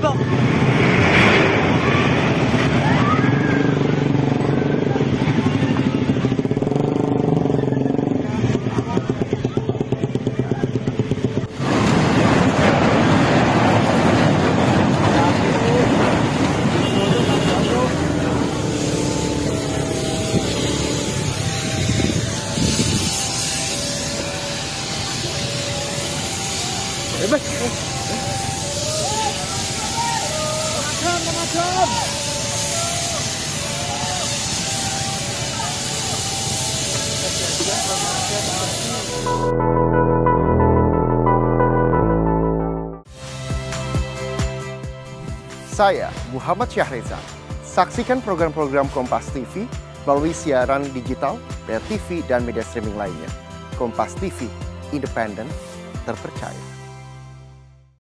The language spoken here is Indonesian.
Go. Bebas. Saya Muhammad Syahreza. Saksikan program-program Kompas TV melalui siaran digital, pay TV, dan media streaming lainnya. Kompas TV, independen, terpercaya.